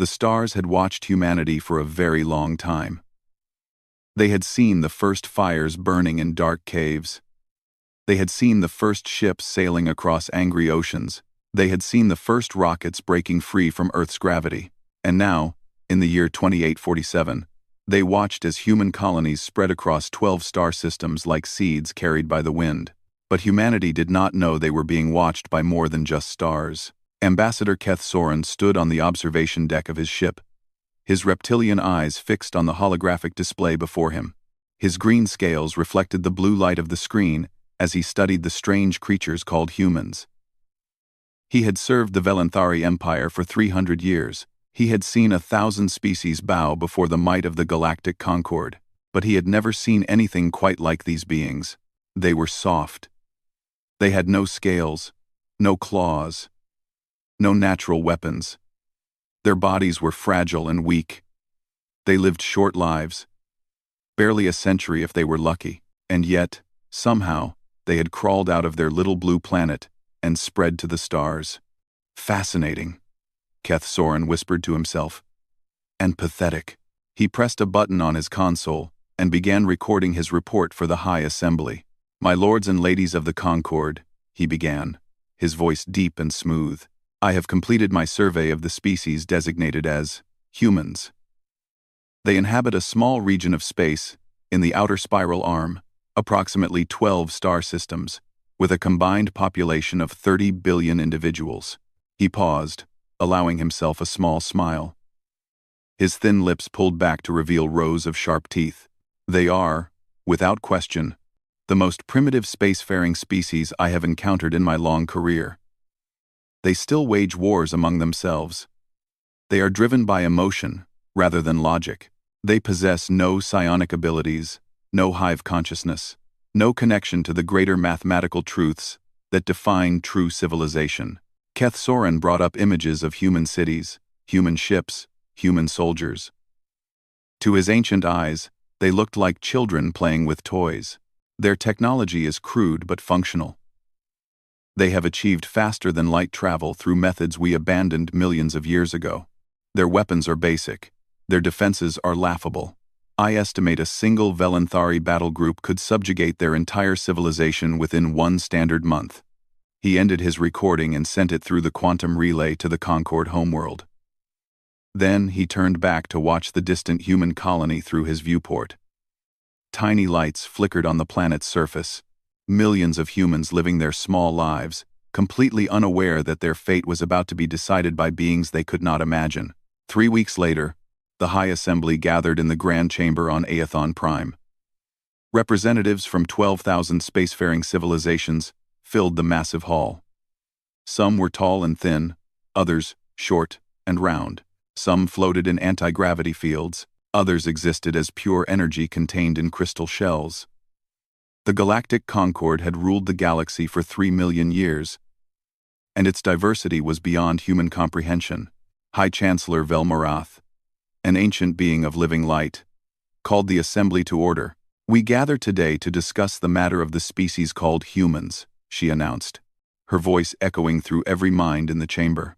The stars had watched humanity for a very long time. They had seen the first fires burning in dark caves. They had seen the first ships sailing across angry oceans. They had seen the first rockets breaking free from Earth's gravity. And now, in the year 2847, they watched as human colonies spread across 12 star systems like seeds carried by the wind. But humanity did not know they were being watched by more than just stars. Ambassador Keth Soren stood on the observation deck of his ship, his reptilian eyes fixed on the holographic display before him. His green scales reflected the blue light of the screen as he studied the strange creatures called humans. He had served the Velanthari Empire for 300 years. He had seen 1,000 species bow before the might of the Galactic Concord, but he had never seen anything quite like these beings. They were soft. They had no scales, no claws, no natural weapons. Their bodies were fragile and weak. They lived short lives, barely a century if they were lucky, and yet, somehow, they had crawled out of their little blue planet and spread to the stars. Fascinating, Keth Soren whispered to himself. And pathetic. He pressed a button on his console and began recording his report for the High Assembly. "My lords and ladies of the Concord," he began, his voice deep and smooth, "I have completed my survey of the species designated as humans. They inhabit a small region of space in the outer spiral arm, approximately 12 star systems, with a combined population of 30 billion individuals." He paused, allowing himself a small smile. His thin lips pulled back to reveal rows of sharp teeth. "They are, without question, the most primitive spacefaring species I have encountered in my long career. They still wage wars among themselves. They are driven by emotion, rather than logic. They possess no psionic abilities, no hive consciousness, no connection to the greater mathematical truths that define true civilization." Keth Soren brought up images of human cities, human ships, human soldiers. To his ancient eyes, they looked like children playing with toys. Their technology is crude but functional. They have achieved faster than light travel through methods we abandoned millions of years ago. Their weapons are basic. Their defenses are laughable. I estimate a single Velanthari battle group could subjugate their entire civilization within one standard month. He ended his recording and sent it through the quantum relay to the Concord homeworld. Then he turned back to watch the distant human colony through his viewport. Tiny lights flickered on the planet's surface. Millions of humans living their small lives, completely unaware that their fate was about to be decided by beings they could not imagine. 3 weeks later, the High Assembly gathered in the Grand Chamber on Aethon Prime. Representatives from 12,000 spacefaring civilizations filled the massive hall. Some were tall and thin, others short and round. Some floated in anti-gravity fields, others existed as pure energy contained in crystal shells. The Galactic Concord had ruled the galaxy for 3 million years, and its diversity was beyond human comprehension. High Chancellor Velmorath, an ancient being of living light, called the assembly to order. "We gather today to discuss the matter of the species called humans," she announced, her voice echoing through every mind in the chamber.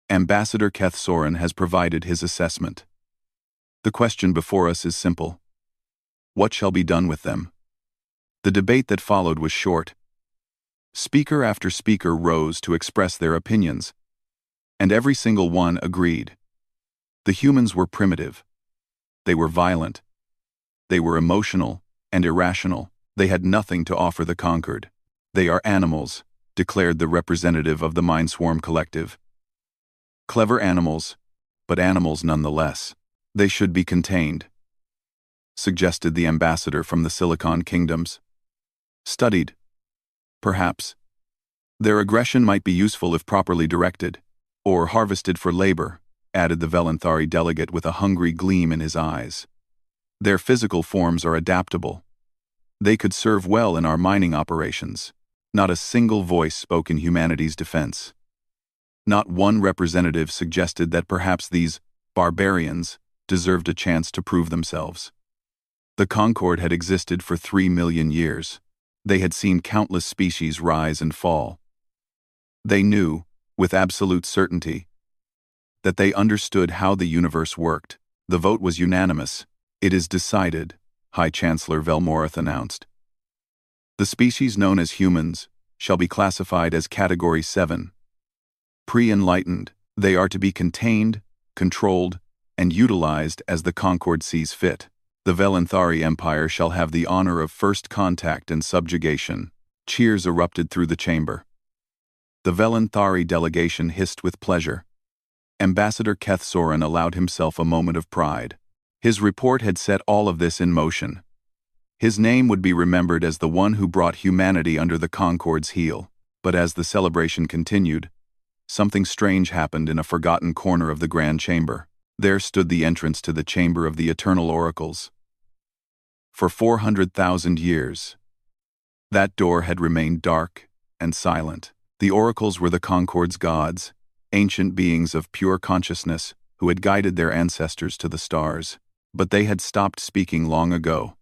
Ambassador Keth Soren has provided his assessment. The question before us is simple. What shall be done with them? The debate that followed was short. Speaker after speaker rose to express their opinions, and every single one agreed. The humans were primitive. They were violent. They were emotional and irrational. They had nothing to offer the conquered. "They are animals," declared the representative of the Mindswarm Collective. "Clever animals, but animals nonetheless. They should be contained," suggested the ambassador from the Silicon Kingdoms. "Studied, perhaps. Their aggression might be useful if properly directed, or harvested for labor," added the Velanthari delegate with a hungry gleam in his eyes. "Their physical forms are adaptable. They could serve well in our mining operations." Not a single voice spoke in humanity's defense. Not one representative suggested that perhaps these barbarians deserved a chance to prove themselves. The Concord had existed for 3 million years. They had seen countless species rise and fall. They knew, with absolute certainty, that they understood how the universe worked. The vote was unanimous. "It is decided," High Chancellor Velmorath announced. "The species known as humans shall be classified as Category 7. Pre-enlightened, they are to be contained, controlled, and utilized as the Concord sees fit. The Velanthari Empire shall have the honor of first contact and subjugation." Cheers erupted through the chamber. The Velanthari delegation hissed with pleasure. Ambassador Keth Soren allowed himself a moment of pride. His report had set all of this in motion. His name would be remembered as the one who brought humanity under the Concord's heel. But as the celebration continued, something strange happened in a forgotten corner of the Grand Chamber. There stood the entrance to the Chamber of the Eternal Oracles. For 400,000 years, that door had remained dark and silent. The oracles were the Concord's gods, ancient beings of pure consciousness who had guided their ancestors to the stars. But they had stopped speaking long ago,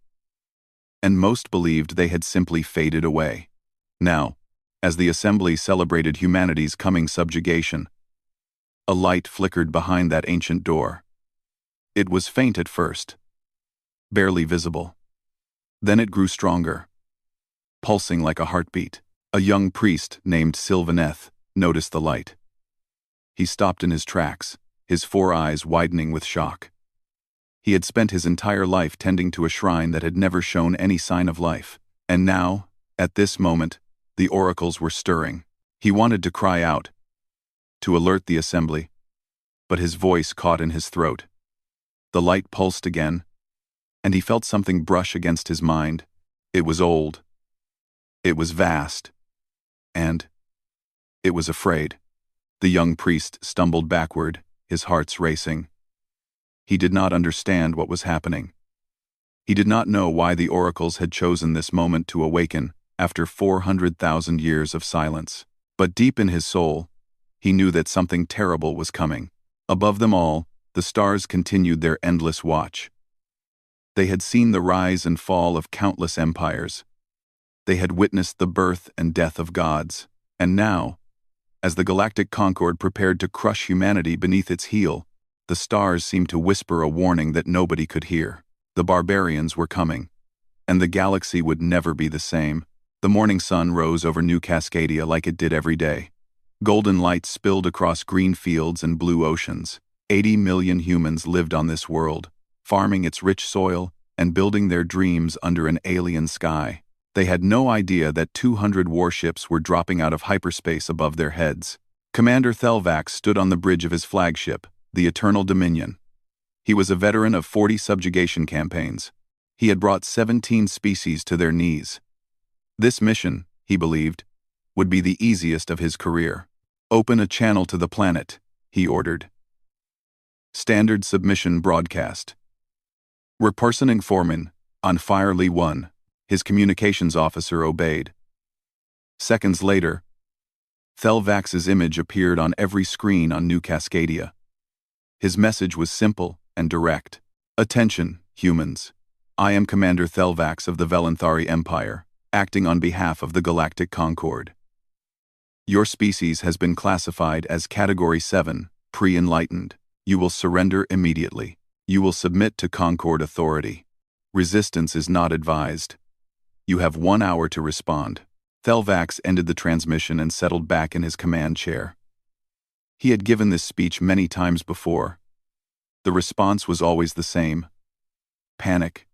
and most believed they had simply faded away. Now, as the assembly celebrated humanity's coming subjugation, a light flickered behind that ancient door. It was faint at first, barely visible. Then it grew stronger, pulsing like a heartbeat. A young priest named Sylvaneth noticed the light. He stopped in his tracks, his 4 eyes widening with shock. He had spent his entire life tending to a shrine that had never shown any sign of life. And now, at this moment, the oracles were stirring. He wanted to cry out, to alert the assembly, but his voice caught in his throat. The light pulsed again, and he felt something brush against his mind. It was old. It was vast. And it was afraid. The young priest stumbled backward, his heart's racing. He did not understand what was happening. He did not know why the oracles had chosen this moment to awaken after 400,000 years of silence. But deep in his soul, he knew that something terrible was coming. Above them all, the stars continued their endless watch. They had seen the rise and fall of countless empires. They had witnessed the birth and death of gods. And now, as the Galactic Concord prepared to crush humanity beneath its heel, the stars seemed to whisper a warning that nobody could hear. The barbarians were coming, and the galaxy would never be the same. The morning sun rose over New Cascadia like it did every day. Golden light spilled across green fields and blue oceans. 80 million humans lived on this world, farming its rich soil and building their dreams under an alien sky. They had no idea that 200 warships were dropping out of hyperspace above their heads. Commander Thelvax stood on the bridge of his flagship, the Eternal Dominion. He was a veteran of 40 subjugation campaigns. He had brought 17 species to their knees. This mission, he believed, would be the easiest of his career. "Open a channel to the planet," he ordered. Standard submission broadcast. Repersoning Foreman, on Firely 1. His communications officer obeyed. Seconds later, Thelvax's image appeared on every screen on New Cascadia. His message was simple and direct. "Attention, humans. I am Commander Thelvax of the Velanthari Empire, acting on behalf of the Galactic Concord. Your species has been classified as Category 7, pre-enlightened. You will surrender immediately. You will submit to Concord authority. Resistance is not advised. You have 1 hour to respond." Thelvax ended the transmission and settled back in his command chair. He had given this speech many times before. The response was always the same: panic,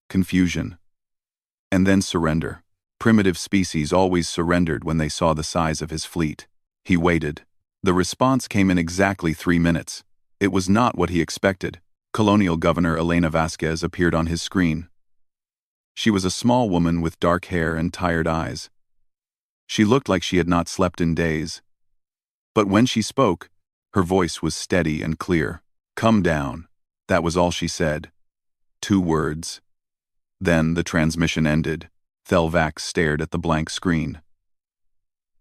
confusion, and then surrender. Primitive species always surrendered when they saw the size of his fleet. He waited. The response came in exactly 3 minutes. It was not what he expected. Colonial Governor Elena Vasquez appeared on his screen. She was a small woman with dark hair and tired eyes. She looked like she had not slept in days. But when she spoke, her voice was steady and clear. "Come down." That was all she said. 2 words. Then the transmission ended. Thelvax stared at the blank screen.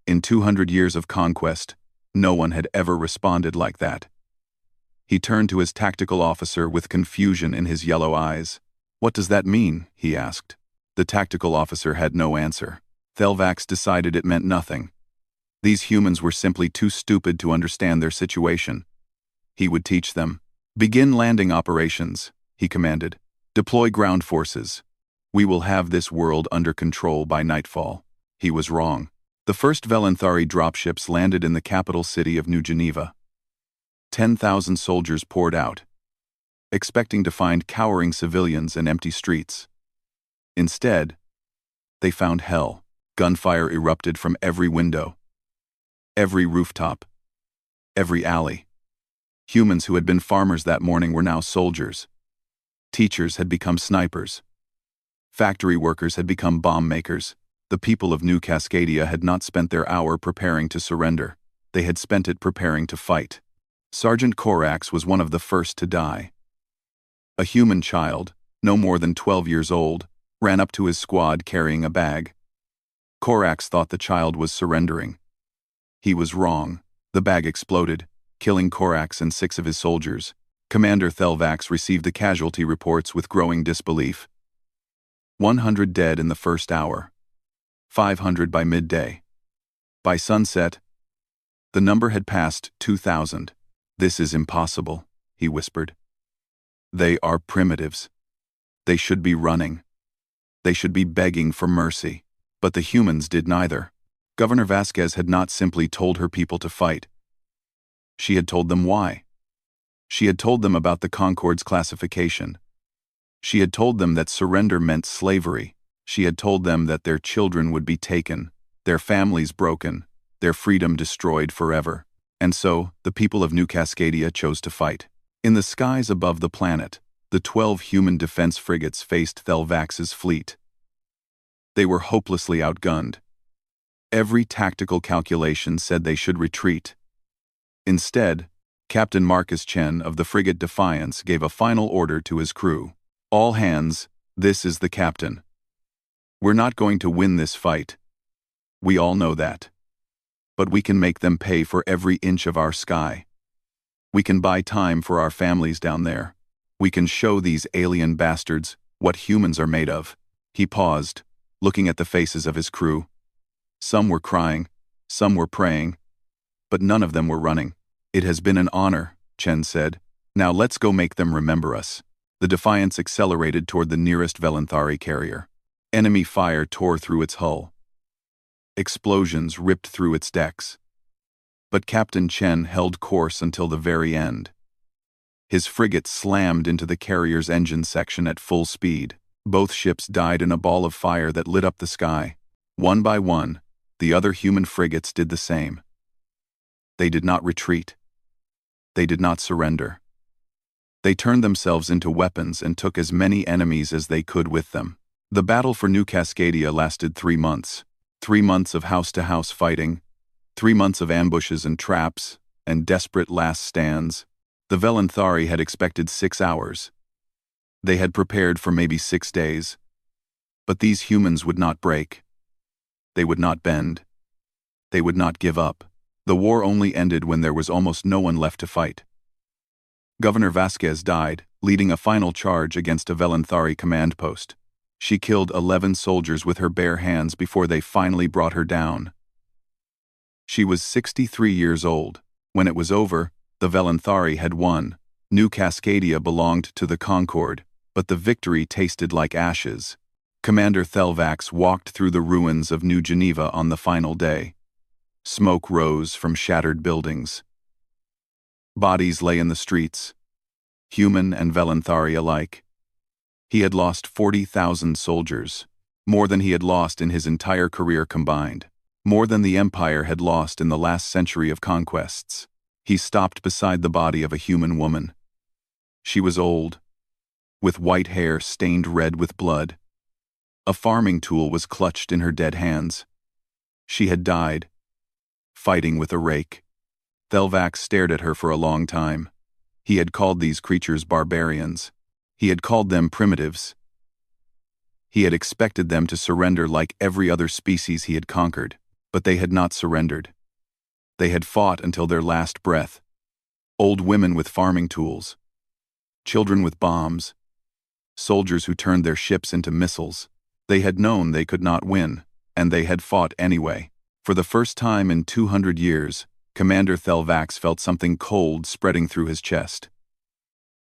In 200 years of conquest, no one had ever responded like that. He turned to his tactical officer with confusion in his yellow eyes. "What does that mean?" he asked. The tactical officer had no answer. Thelvax decided it meant nothing. These humans were simply too stupid to understand their situation. He would teach them. Begin landing operations, he commanded. Deploy ground forces. We will have this world under control by nightfall. He was wrong. The first Velanthari dropships landed in the capital city of New Geneva. 10,000 soldiers poured out, expecting to find cowering civilians and empty streets. Instead, they found hell. Gunfire erupted from every window, every rooftop, every alley. Humans who had been farmers that morning were now soldiers. Teachers had become snipers. Factory workers had become bomb makers. The people of New Cascadia had not spent their hour preparing to surrender. They had spent it preparing to fight. Sergeant Corax was one of the first to die. A human child, no more than 12 years old, ran up to his squad carrying a bag. Corax thought the child was surrendering. He was wrong. The bag exploded, killing Corax and 6 of his soldiers. Commander Thelvax received the casualty reports with growing disbelief. 100 dead in the first hour. 500 by midday. By sunset, the number had passed 2,000. This is impossible, he whispered. They are primitives. They should be running. They should be begging for mercy. But the humans did neither. Governor Vasquez had not simply told her people to fight. She had told them why. She had told them about the Concord's classification. She had told them that surrender meant slavery. She had told them that their children would be taken, their families broken, their freedom destroyed forever. And so, the people of New Cascadia chose to fight. In the skies above the planet, the 12 human defense frigates faced Thelvax's fleet. They were hopelessly outgunned. Every tactical calculation said they should retreat. Instead, Captain Marcus Chen of the frigate Defiance gave a final order to his crew. All hands, this is the captain. We're not going to win this fight. We all know that. But we can make them pay for every inch of our sky. We can buy time for our families down there. We can show these alien bastards what humans are made of. He paused, looking at the faces of his crew. Some were crying, some were praying, but none of them were running. It has been an honor, Chen said. Now let's go make them remember us. The Defiance accelerated toward the nearest Velanthari carrier. Enemy fire tore through its hull. Explosions ripped through its decks. But Captain Chen held course until the very end. His frigate slammed into the carrier's engine section at full speed. Both ships died in a ball of fire that lit up the sky. One by one, the other human frigates did the same. They did not retreat. They did not surrender. They turned themselves into weapons and took as many enemies as they could with them. The battle for New Cascadia lasted 3 months. 3 months of house-to-house fighting, 3 months of ambushes and traps, and desperate last stands. The Velanthari had expected 6 hours. They had prepared for maybe 6 days. But these humans would not break. They would not bend. They would not give up. The war only ended when there was almost no one left to fight. Governor Vasquez died, leading a final charge against a Velanthari command post. She killed 11 soldiers with her bare hands before they finally brought her down. She was 63 years old. When it was over, the Velanthari had won. New Cascadia belonged to the Concord, but the victory tasted like ashes. Commander Thelvax walked through the ruins of New Geneva on the final day. Smoke rose from shattered buildings. Bodies lay in the streets, human and Velanthari alike. He had lost 40,000 soldiers, more than he had lost in his entire career combined, more than the Empire had lost in the last century of conquests. He stopped beside the body of a human woman. She was old, with white hair stained red with blood. A farming tool was clutched in her dead hands. She had died, fighting with a rake. Thelvax stared at her for a long time. He had called these creatures barbarians. He had called them primitives. He had expected them to surrender like every other species he had conquered, but they had not surrendered. They had fought until their last breath. Old women with farming tools, children with bombs, soldiers who turned their ships into missiles. They had known they could not win, and they had fought anyway. For the first time in 200 years, Commander Thelvax felt something cold spreading through his chest.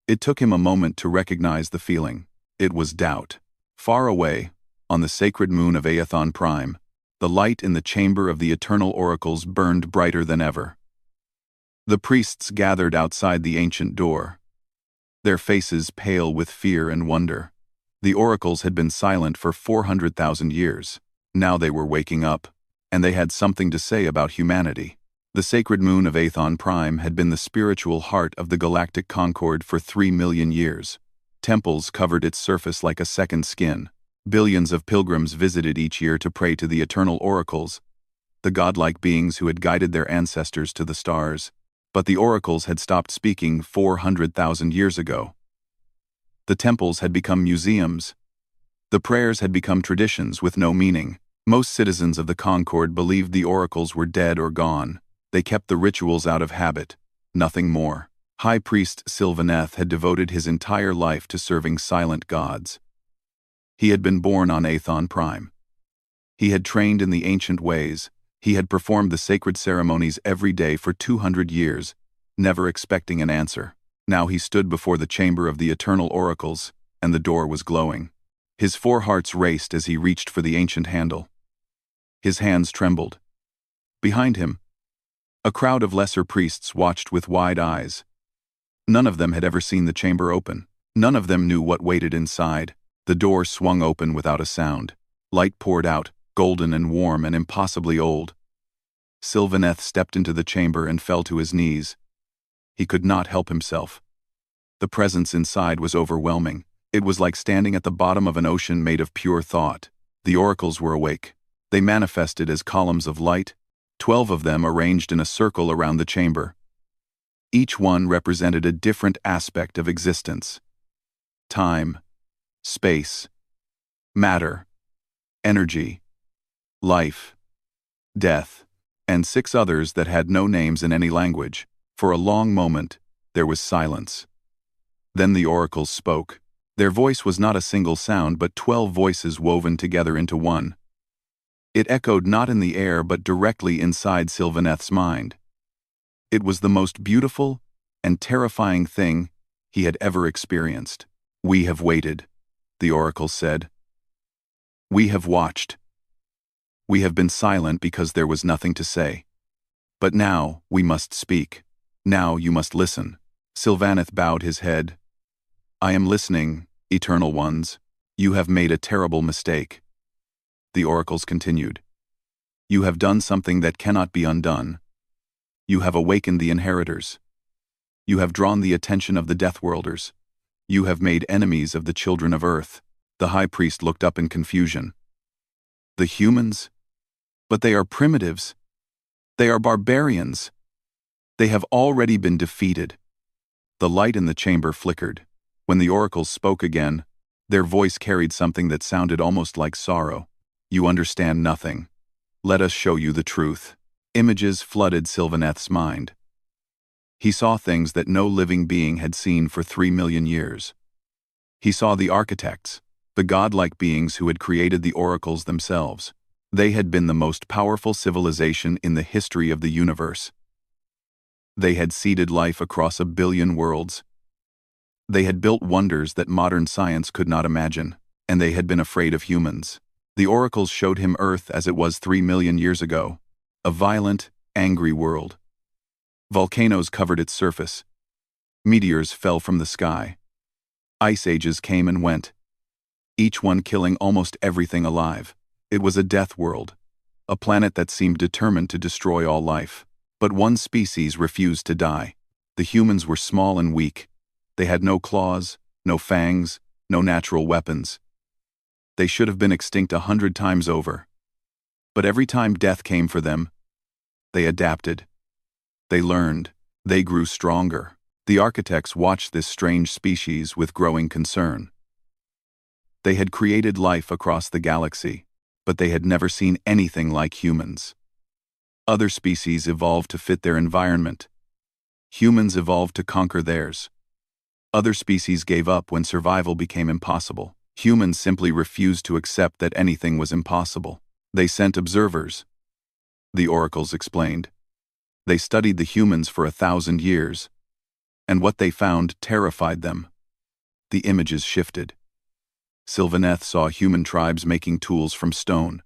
It took him a moment to recognize the feeling. It was doubt. Far away, on the sacred moon of Aethon Prime, the light in the chamber of the eternal oracles burned brighter than ever. The priests gathered outside the ancient door, their faces pale with fear and wonder. The oracles had been silent for 400,000 years. Now they were waking up, and they had something to say about humanity. The sacred moon of Aethon Prime had been the spiritual heart of the galactic concord for 3 million years. Temples covered its surface like a second skin. Billions of pilgrims visited each year to pray to the eternal oracles, the godlike beings who had guided their ancestors to the stars. But the oracles had stopped speaking 400,000 years ago. The temples had become museums. The prayers had become traditions with no meaning. Most citizens of the Concord believed the oracles were dead or gone. They kept the rituals out of habit, nothing more. High Priest Sylvaneth had devoted his entire life to serving silent gods. He had been born on Aethon Prime. He had trained in the ancient ways. He had performed the sacred ceremonies every day for 200 years, never expecting an answer. Now he stood before the chamber of the eternal oracles, and the door was glowing. His 4 hearts raced as he reached for the ancient handle. His hands trembled. Behind him, a crowd of lesser priests watched with wide eyes. None of them had ever seen the chamber open. None of them knew what waited inside. The door swung open without a sound. Light poured out, golden and warm and impossibly old. Sylvaneth stepped into the chamber and fell to his knees. He could not help himself. The presence inside was overwhelming. It was like standing at the bottom of an ocean made of pure thought. The oracles were awake. They manifested as columns of light, 12 of them arranged in a circle around the chamber. Each one represented a different aspect of existence. Time, space, matter, energy, life, death, and 6 others that had no names in any language. For a long moment, there was silence. Then the oracles spoke. Their voice was not a single sound, but 12 voices woven together into one. It echoed not in the air but directly inside Sylvaneth's mind. It was the most beautiful and terrifying thing he had ever experienced. "We have waited," the oracle said. "We have watched. We have been silent because there was nothing to say. But now we must speak. Now you must listen." Sylvaneth bowed his head. "I am listening, eternal ones. You have made a terrible mistake." The oracles continued. "You have done something that cannot be undone. You have awakened the inheritors. You have drawn the attention of the Deathworlders. You have made enemies of the children of Earth." The high priest looked up in confusion. "The humans? But they are primitives. They are barbarians. They have already been defeated." The light in the chamber flickered. When the oracles spoke again, their voice carried something that sounded almost like sorrow. "You understand nothing. Let us show you the truth." Images flooded Sylvaneth's mind. He saw things that no living being had seen for 3 million years. He saw the architects, the godlike beings who had created the oracles themselves. They had been the most powerful civilization in the history of the universe. They had seeded life across 1 billion worlds. They had built wonders that modern science could not imagine, and they had been afraid of humans. The oracles showed him Earth as it was 3 million years ago, a violent, angry world. Volcanoes covered its surface. Meteors fell from the sky. Ice ages came and went, each one killing almost everything alive. It was a death world, a planet that seemed determined to destroy all life. But one species refused to die. The humans were small and weak. They had no claws, no fangs, no natural weapons. They should have been extinct 100 times over. But every time death came for them, they adapted. They learned. They grew stronger. The architects watched this strange species with growing concern. They had created life across the galaxy, but they had never seen anything like humans. Other species evolved to fit their environment. Humans evolved to conquer theirs. Other species gave up when survival became impossible. Humans simply refused to accept that anything was impossible. They sent observers. The oracles explained. They studied the humans for 1,000 years, and what they found terrified them. The images shifted. Sylvaneth saw human tribes making tools from stone.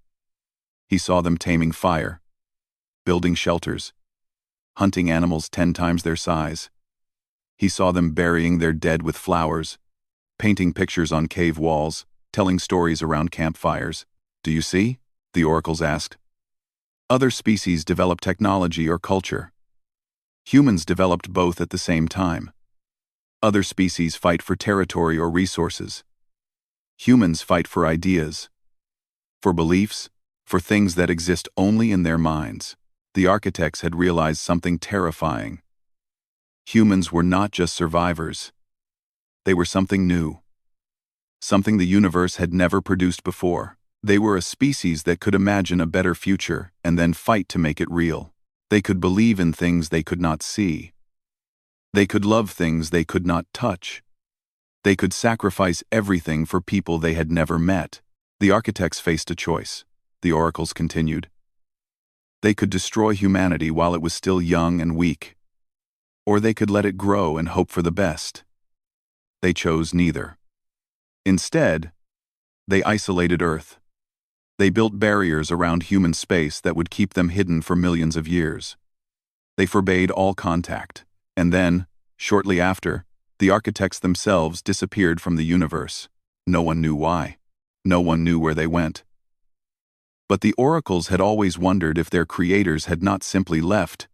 He saw them taming fire, building shelters, hunting animals 10 times their size. He saw them burying their dead with flowers, painting pictures on cave walls, telling stories around campfires. Do you see? The oracles asked. Other species develop technology or culture. Humans developed both at the same time. Other species fight for territory or resources. Humans fight for ideas, for beliefs, for things that exist only in their minds. The architects had realized something terrifying. Humans were not just survivors. They were something new. Something the universe had never produced before. They were a species that could imagine a better future and then fight to make it real. They could believe in things they could not see. They could love things they could not touch. They could sacrifice everything for people they had never met. The architects faced a choice. The oracles continued. They could destroy humanity while it was still young and weak, or they could let it grow and hope for the best. They chose neither. Instead, they isolated Earth. They built barriers around human space that would keep them hidden for millions of years. They forbade all contact, and then, shortly after, the architects themselves disappeared from the universe. No one knew why. No one knew where they went. But the oracles had always wondered if their creators had not simply left,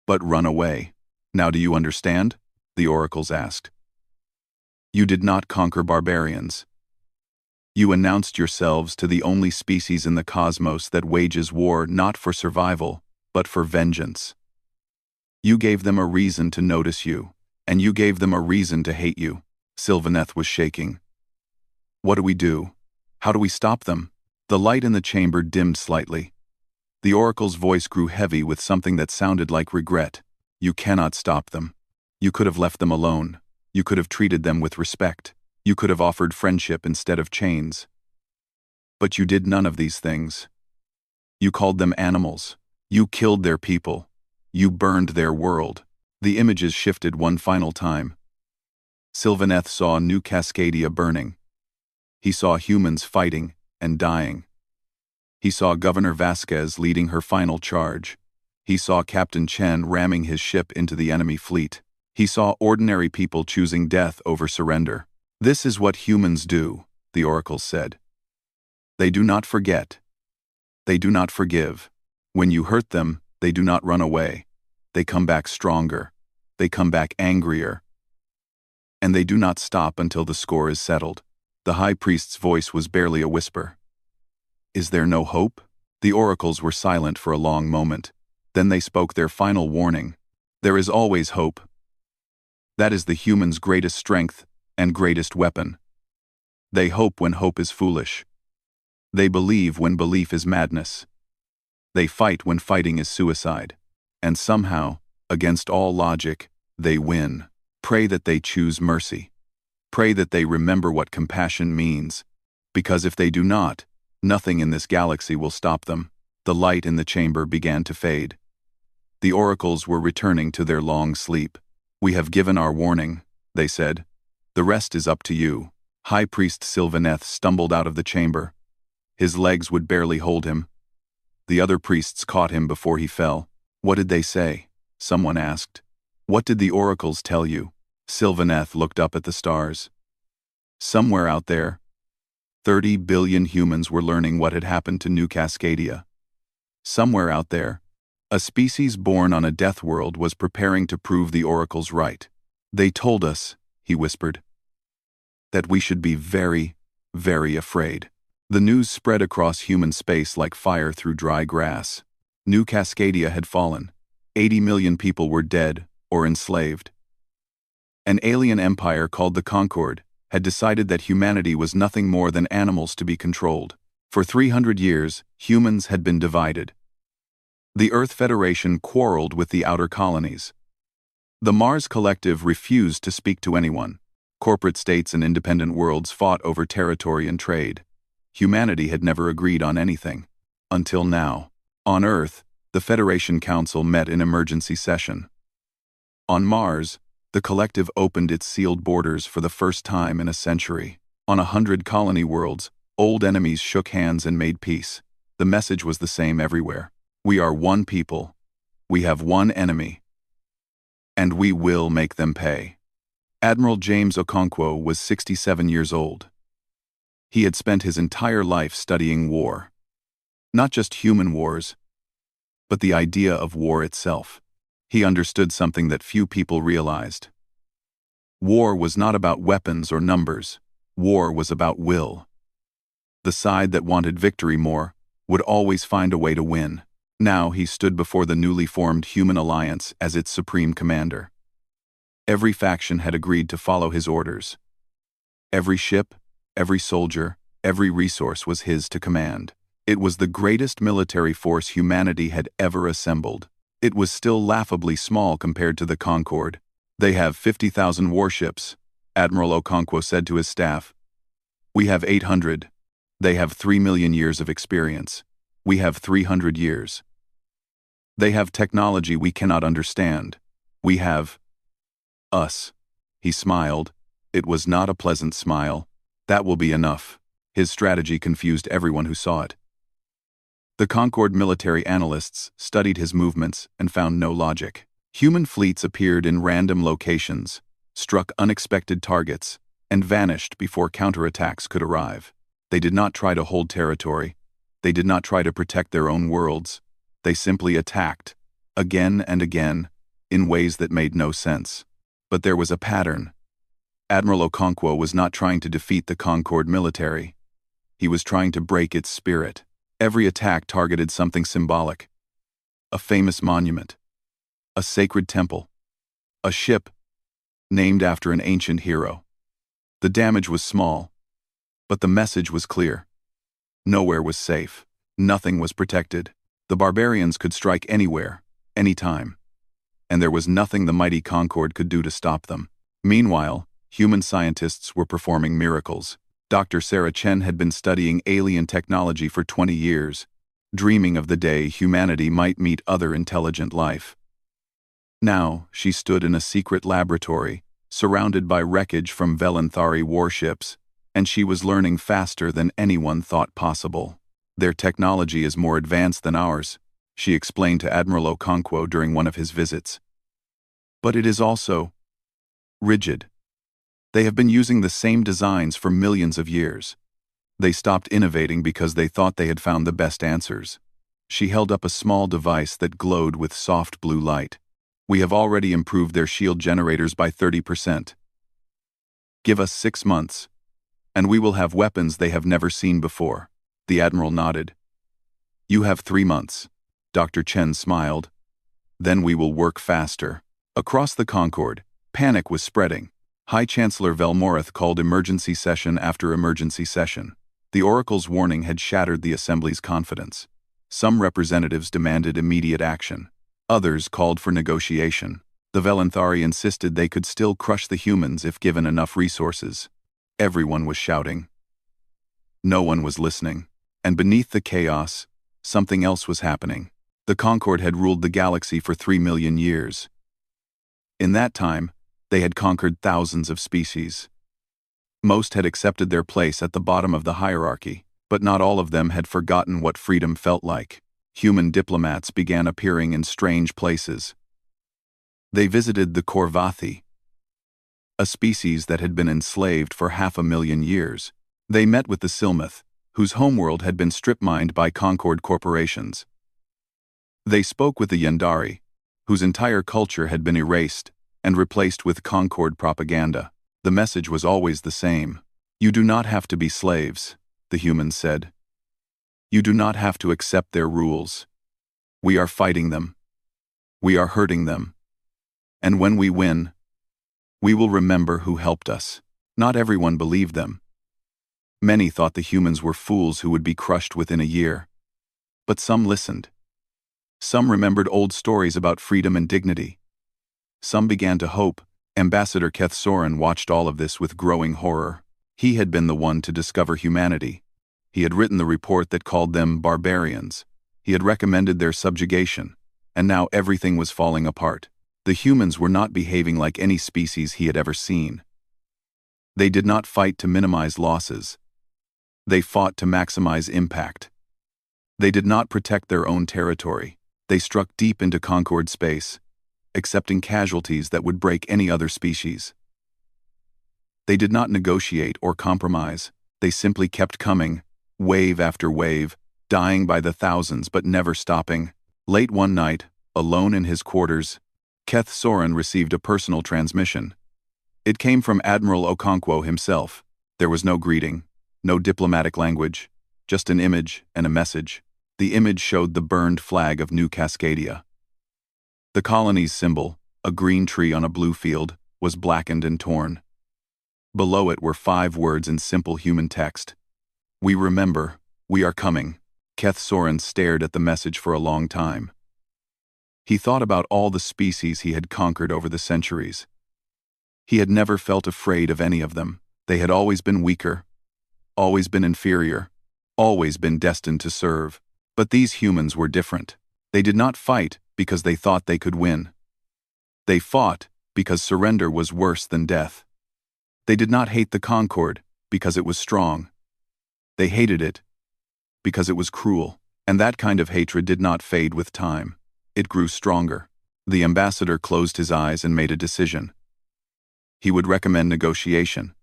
but run away. Now do you understand? The oracles asked. You did not conquer barbarians. You announced yourselves to the only species in the cosmos that wages war not for survival, but for vengeance. You gave them a reason to notice you, and you gave them a reason to hate you. Sylvaneth was shaking. What do we do? How do we stop them? The light in the chamber dimmed slightly. The oracle's voice grew heavy with something that sounded like regret. You cannot stop them. You could have left them alone. You could have treated them with respect. You could have offered friendship instead of chains. But you did none of these things. You called them animals. You killed their people. You burned their world. The images shifted one final time. Sylvaneth saw New Cascadia burning. He saw humans fighting and dying. He saw Governor Vasquez leading her final charge. He saw Captain Chen ramming his ship into the enemy fleet. He saw ordinary people choosing death over surrender. This is what humans do, the oracles said. They do not forget. They do not forgive. When you hurt them, they do not run away. They come back stronger. They come back angrier. And they do not stop until the score is settled. The high priest's voice was barely a whisper. Is there no hope? The oracles were silent for a long moment. Then they spoke their final warning. There is always hope. That is the human's greatest strength and greatest weapon. They hope when hope is foolish. They believe when belief is madness. They fight when fighting is suicide. And somehow, against all logic, they win. Pray that they choose mercy. Pray that they remember what compassion means. Because if they do not, nothing in this galaxy will stop them. The light in the chamber began to fade. The oracles were returning to their long sleep. We have given our warning, they said. The rest is up to you. High Priest Sylvaneth stumbled out of the chamber. His legs would barely hold him. The other priests caught him before he fell. What did they say? Someone asked. What did the oracles tell you? Sylvaneth looked up at the stars. Somewhere out there, 30 billion humans were learning what had happened to New Cascadia. Somewhere out there, a species born on a death world was preparing to prove the oracles right. They told us, he whispered, that we should be very, very afraid. The news spread across human space like fire through dry grass. New Cascadia had fallen. 80 million people were dead or enslaved. An alien empire called the Concord had decided that humanity was nothing more than animals to be controlled. For 300 years, humans had been divided. The Earth Federation quarreled with the outer colonies. The Mars Collective refused to speak to anyone. Corporate states and independent worlds fought over territory and trade. Humanity had never agreed on anything. Until now. On Earth, The Federation Council met in emergency session. On Mars, the collective opened its sealed borders for the first time in a century. On 100 colony worlds, old enemies shook hands and made peace. The message was the same everywhere. We are one people. We have one enemy. And we will make them pay. Admiral James Okonkwo was 67 years old. He had spent his entire life studying war. Not just human wars, but the idea of war itself. He understood something that few people realized. War was not about weapons or numbers. War was about will. The side that wanted victory more would always find a way to win. Now he stood before the newly formed Human Alliance as its supreme commander. Every faction had agreed to follow his orders. Every ship, every soldier, every resource was his to command. It was the greatest military force humanity had ever assembled. It was still laughably small compared to the Concorde. They have 50,000 warships, Admiral Okonkwo said to his staff. We have 800. They have 3 million years of experience. We have 300 years. They have technology we cannot understand. We have us. He smiled. It was not a pleasant smile. That will be enough. His strategy confused everyone who saw it. The Concorde military analysts studied his movements and found no logic. Human fleets appeared in random locations, struck unexpected targets, and vanished before counterattacks could arrive. They did not try to hold territory. They did not try to protect their own worlds. They simply attacked, again and again, in ways that made no sense. But there was a pattern. Admiral Okonkwo was not trying to defeat the Concorde military. He was trying to break its spirit. Every attack targeted something symbolic. A famous monument. A sacred temple. A ship named after an ancient hero. The damage was small, but the message was clear. Nowhere was safe. Nothing was protected. The barbarians could strike anywhere, anytime. And there was nothing the mighty Concorde could do to stop them. Meanwhile, human scientists were performing miracles. Dr. Sarah Chen had been studying alien technology for 20 years, dreaming of the day humanity might meet other intelligent life. Now, she stood in a secret laboratory, surrounded by wreckage from Velanthari warships, and she was learning faster than anyone thought possible. Their technology is more advanced than ours, she explained to Admiral Okonkwo during one of his visits. But it is also rigid. They have been using the same designs for millions of years. They stopped innovating because they thought they had found the best answers. She held up a small device that glowed with soft blue light. We have already improved their shield generators by 30%. Give us 6 months, and we will have weapons they have never seen before. The Admiral nodded. You have 3 months. Dr. Chen smiled. Then we will work faster. Across the Concorde, panic was spreading. High Chancellor Velmorith called emergency session after emergency session. The Oracle's warning had shattered the Assembly's confidence. Some representatives demanded immediate action. Others called for negotiation. The Velanthari insisted they could still crush the humans if given enough resources. Everyone was shouting. No one was listening. And beneath the chaos, something else was happening. The Concorde had ruled the galaxy for 3 million years. In that time, they had conquered thousands of species. Most had accepted their place at the bottom of the hierarchy, but not all of them had forgotten what freedom felt like. Human diplomats began appearing in strange places. They visited the Korvathi, a species that had been enslaved for 500,000 years. They met with the Silmuth, whose homeworld had been strip-mined by Concorde corporations. They spoke with the Yandari, whose entire culture had been erased and replaced with Concorde propaganda. The message was always the same. You do not have to be slaves, the humans said. You do not have to accept their rules. We are fighting them. We are hurting them. And when we win, we will remember who helped us. Not everyone believed them. Many thought the humans were fools who would be crushed within a year. But some listened. Some remembered old stories about freedom and dignity. Some began to hope. Ambassador Keth Soren watched all of this with growing horror. He had been the one to discover humanity. He had written the report that called them barbarians. He had recommended their subjugation, and now everything was falling apart. The humans were not behaving like any species he had ever seen. They did not fight to minimize losses. They fought to maximize impact. They did not protect their own territory. They struck deep into Concord space, accepting casualties that would break any other species. They did not negotiate or compromise. They simply kept coming, wave after wave, dying by the thousands but never stopping. Late one night, alone in his quarters, Keth Soren received a personal transmission. It came from Admiral Okonkwo himself. There was no greeting, no diplomatic language, just an image and a message. The image showed the burned flag of New Cascadia. The colony's symbol, a green tree on a blue field, was blackened and torn. Below it were 5 words in simple human text. "We remember, we are coming." Keth Soren stared at the message for a long time. He thought about all the species he had conquered over the centuries. He had never felt afraid of any of them. They had always been weaker, always been inferior, always been destined to serve. But these humans were different. They did not fight because they thought they could win. They fought because surrender was worse than death. They did not hate the Concord because it was strong. They hated it because it was cruel. And that kind of hatred did not fade with time. It grew stronger. The ambassador closed his eyes and made a decision. He would recommend negotiation.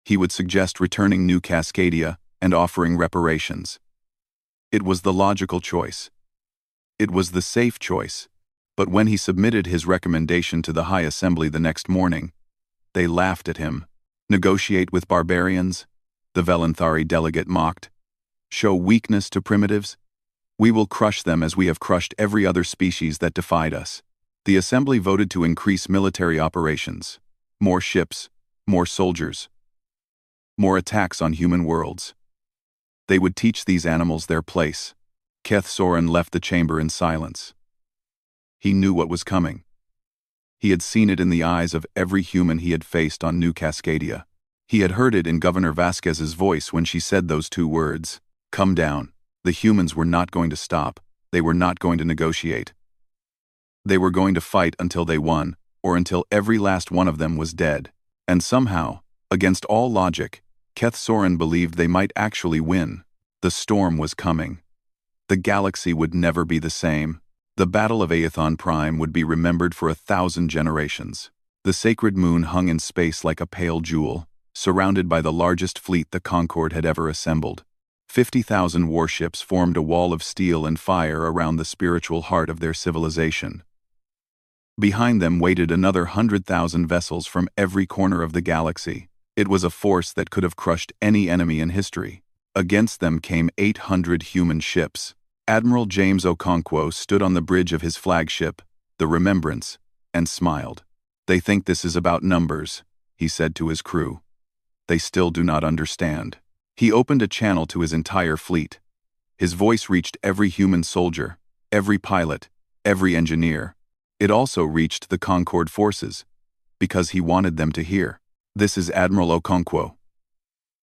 He would suggest returning New Cascadia and offering reparations. It was the logical choice. It was the safe choice. But when he submitted his recommendation to the High Assembly the next morning, they laughed at him. Negotiate with barbarians? The Velanthari delegate mocked. Show weakness to primitives? We will crush them as we have crushed every other species that defied us. The Assembly voted to increase military operations. More ships, more soldiers, more attacks on human worlds. They would teach these animals their place. Keth Soren left the chamber in silence. He knew what was coming. He had seen it in the eyes of every human he had faced on New Cascadia. He had heard it in Governor Vasquez's voice when she said those 2 words, "Come down." The humans were not going to stop. They were not going to negotiate. They were going to fight until they won, or until every last one of them was dead. And somehow, against all logic, Keth Soren believed they might actually win. The storm was coming. The galaxy would never be the same. The Battle of Aethon Prime would be remembered for 1,000 generations. The sacred moon hung in space like a pale jewel, surrounded by the largest fleet the Concord had ever assembled. 50,000 warships formed a wall of steel and fire around the spiritual heart of their civilization. Behind them waited another 100,000 vessels from every corner of the galaxy. It was a force that could have crushed any enemy in history. Against them came 800 human ships. Admiral James Okonkwo stood on the bridge of his flagship, the Remembrance, and smiled. "They think this is about numbers," he said to his crew. "They still do not understand." He opened a channel to his entire fleet. His voice reached every human soldier, every pilot, every engineer. It also reached the Concord forces, because he wanted them to hear. "This is Admiral Okonkwo.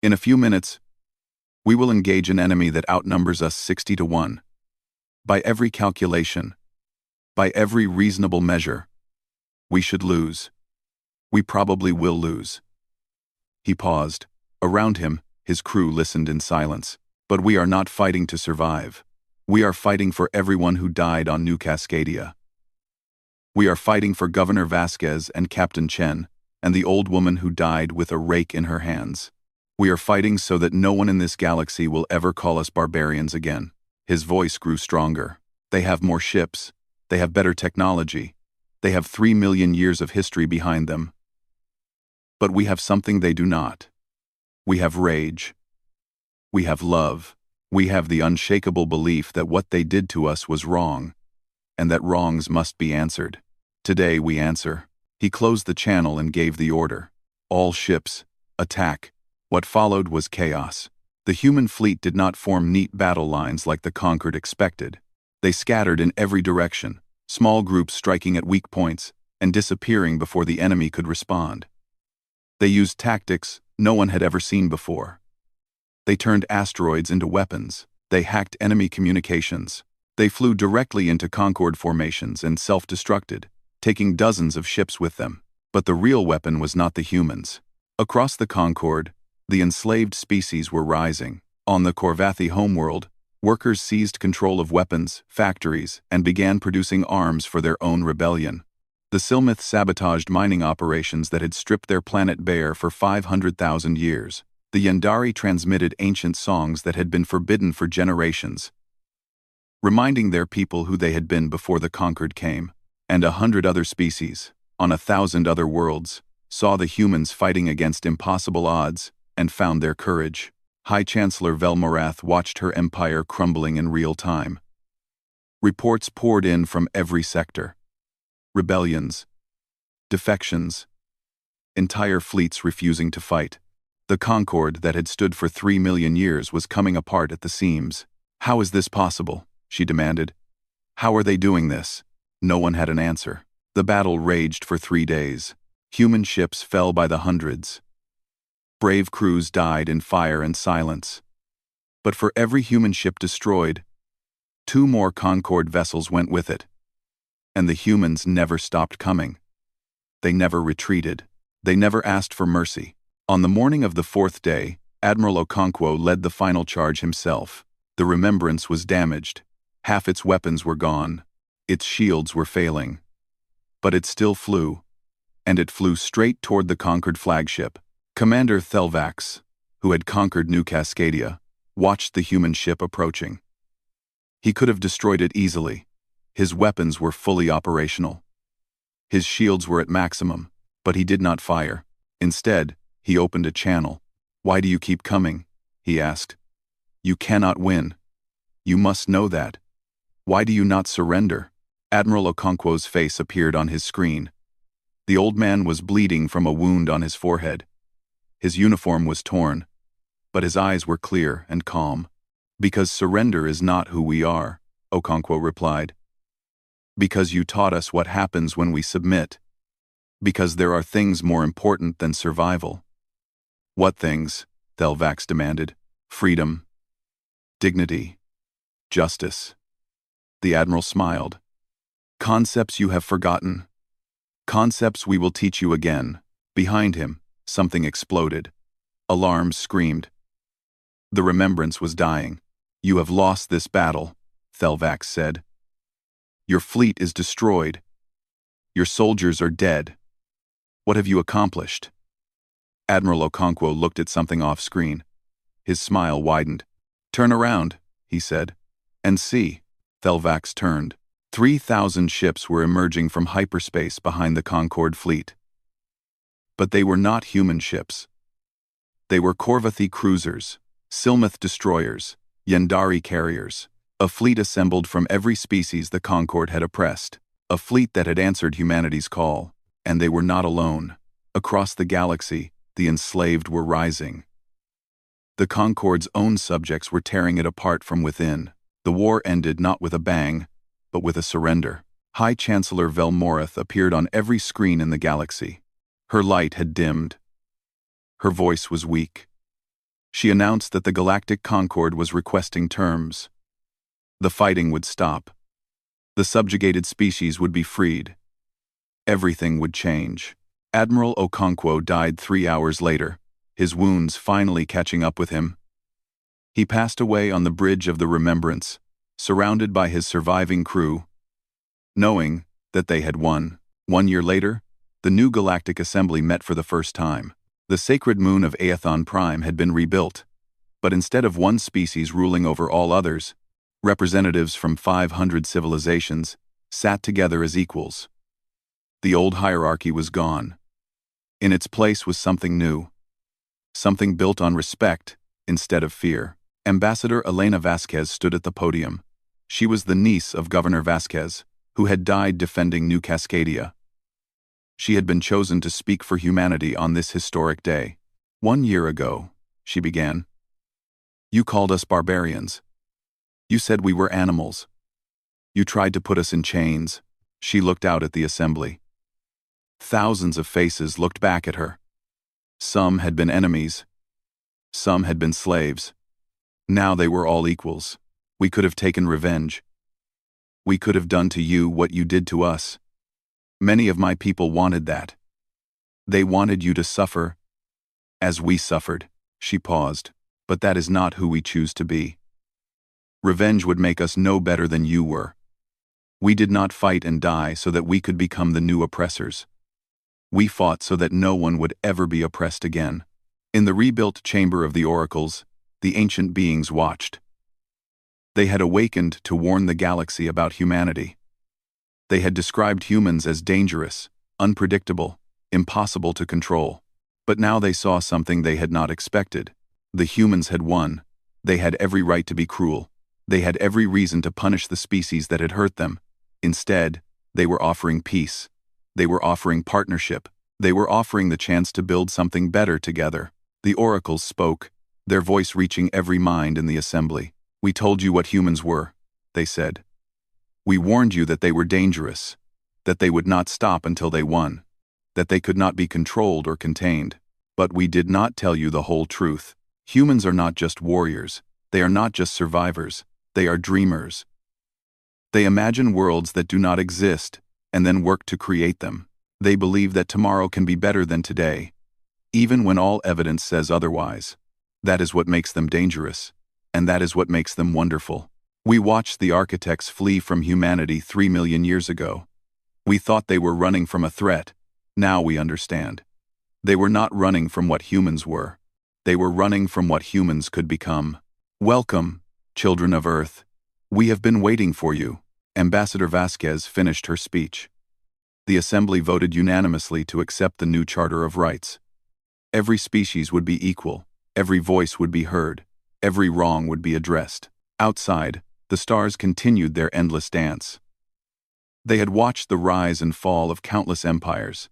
In a few minutes, we will engage an enemy that outnumbers us 60 to 1. By every calculation, by every reasonable measure, we should lose. We probably will lose." He paused. Around him, his crew listened in silence. "But we are not fighting to survive. We are fighting for everyone who died on New Cascadia. We are fighting for Governor Vasquez and Captain Chen, and the old woman who died with a rake in her hands. We are fighting so that no one in this galaxy will ever call us barbarians again." His voice grew stronger. "They have more ships. They have better technology. They have 3 million years of history behind them. But we have something they do not. We have rage. We have love. We have the unshakable belief that what they did to us was wrong, and that wrongs must be answered. Today we answer." He closed the channel and gave the order. "All ships, attack." What followed was chaos. The human fleet did not form neat battle lines like the Concord expected. They scattered in every direction, small groups striking at weak points and disappearing before the enemy could respond. They used tactics no one had ever seen before. They turned asteroids into weapons. They hacked enemy communications. They flew directly into Concorde formations and self-destructed, taking dozens of ships with them. But the real weapon was not the humans. Across the Concorde, the enslaved species were rising. On the Korvathi homeworld, workers seized control of weapons, factories, and began producing arms for their own rebellion. The Silmith sabotaged mining operations that had stripped their planet bare for 500,000 years. The Yandari transmitted ancient songs that had been forbidden for generations, reminding their people who they had been before the conquered came. And 100 other species, on 1,000 other worlds, saw the humans fighting against impossible odds and found their courage. High Chancellor Velmorath watched her empire crumbling in real time. Reports poured in from every sector. Rebellions, defections, entire fleets refusing to fight. The Concorde that had stood for 3 million years was coming apart at the seams. "How is this possible?" she demanded. "How are they doing this?" No one had an answer. The battle raged for 3 days. Human ships fell by the hundreds. Brave crews died in fire and silence. But for every human ship destroyed, 2 more Concorde vessels went with it. And the humans never stopped coming. They never retreated. They never asked for mercy. On the morning of the 4th day, Admiral Okonkwo led the final charge himself. The Remembrance was damaged. Half its weapons were gone. Its shields were failing. But it still flew. And it flew straight toward the conquered flagship. Commander Thelvax, who had conquered New Cascadia, watched the human ship approaching. He could have destroyed it easily. His weapons were fully operational. His shields were at maximum, but he did not fire. Instead, he opened a channel. "Why do you keep coming?" he asked. "You cannot win. You must know that. Why do you not surrender?" Admiral Okonkwo's face appeared on his screen. The old man was bleeding from a wound on his forehead. His uniform was torn, but his eyes were clear and calm. "Because surrender is not who we are," Okonkwo replied. "Because you taught us what happens when we submit. Because there are things more important than survival." "What things?" Thelvax demanded. "Freedom, dignity, justice." The Admiral smiled. "Concepts you have forgotten. Concepts we will teach you again." Behind him, something exploded. Alarms screamed. The Remembrance was dying. "You have lost this battle," Thelvax said. "Your fleet is destroyed. Your soldiers are dead. What have you accomplished?" Admiral Okonkwo looked at something off-screen. His smile widened. "Turn around," he said. "And see." Thelvax turned. 3,000 ships were emerging from hyperspace behind the Concorde fleet. But they were not human ships. They were Korvathi cruisers, Silmith destroyers, Yandari carriers, a fleet assembled from every species the Concorde had oppressed, a fleet that had answered humanity's call. And they were not alone. Across the galaxy, the enslaved were rising. The Concorde's own subjects were tearing it apart from within. The war ended not with a bang, but with a surrender. High Chancellor Velmorath appeared on every screen in the galaxy. Her light had dimmed. Her voice was weak. She announced that the Galactic Concorde was requesting terms. The fighting would stop. The subjugated species would be freed. Everything would change. Admiral Okonkwo died 3 hours later, his wounds finally catching up with him. He passed away on the bridge of the Remembrance, surrounded by his surviving crew, knowing that they had won. 1 year later, the new Galactic Assembly met for the first time. The sacred moon of Aethon Prime had been rebuilt, but instead of one species ruling over all others, representatives from 500 civilizations sat together as equals. The old hierarchy was gone. In its place was something new. Something built on respect instead of fear. Ambassador Elena Vasquez stood at the podium. She was the niece of Governor Vasquez, who had died defending New Cascadia. She had been chosen to speak for humanity on this historic day. 1 year ago, she began. You called us barbarians. You said we were animals. You tried to put us in chains. She looked out at the assembly. Thousands of faces looked back at her. Some had been enemies. Some had been slaves. Now they were all equals. We could have taken revenge. We could have done to you what you did to us. Many of my people wanted that. They wanted you to suffer as we suffered. She paused. But that is not who we choose to be. Revenge would make us no better than you were. We did not fight and die so that we could become the new oppressors. We fought so that no one would ever be oppressed again. In the rebuilt chamber of the oracles, the ancient beings watched. They had awakened to warn the galaxy about humanity. They had described humans as dangerous, unpredictable, impossible to control. But now they saw something they had not expected. The humans had won. They had every right to be cruel. They had every reason to punish the species that had hurt them. Instead, they were offering peace. They were offering partnership. They were offering the chance to build something better together. The oracles spoke, their voice reaching every mind in the assembly. We told you what humans were, they said. We warned you that they were dangerous, that they would not stop until they won, that they could not be controlled or contained. But we did not tell you the whole truth. Humans are not just warriors. They are not just survivors. They are dreamers. They imagine worlds that do not exist and then work to create them. They believe that tomorrow can be better than today, even when all evidence says otherwise. That is what makes them dangerous, and that is what makes them wonderful. We watched the architects flee from humanity 3 million years ago. We thought they were running from a threat. Now we understand. They were not running from what humans were. They were running from what humans could become. Welcome, children of Earth. We have been waiting for you. Ambassador Vasquez finished her speech. The assembly voted unanimously to accept the new Charter of Rights. Every species would be equal. Every voice would be heard. Every wrong would be addressed. Outside, the stars continued their endless dance. They had watched the rise and fall of countless empires.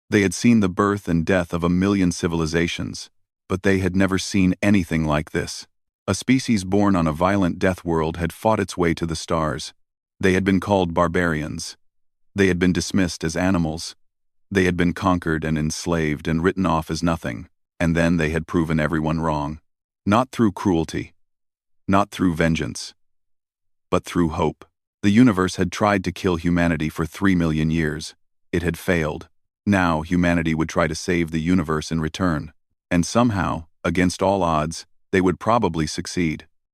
They had seen the birth and death of 1,000,000 civilizations, but they had never seen anything like this. A species born on a violent death world had fought its way to the stars. They had been called barbarians. They had been dismissed as animals. They had been conquered and enslaved and written off as nothing. And then they had proven everyone wrong. Not through cruelty, not through vengeance, but through hope. The universe had tried to kill humanity for 3 million years. It had failed. Now humanity would try to save the universe in return. And somehow, against all odds, they would probably succeed.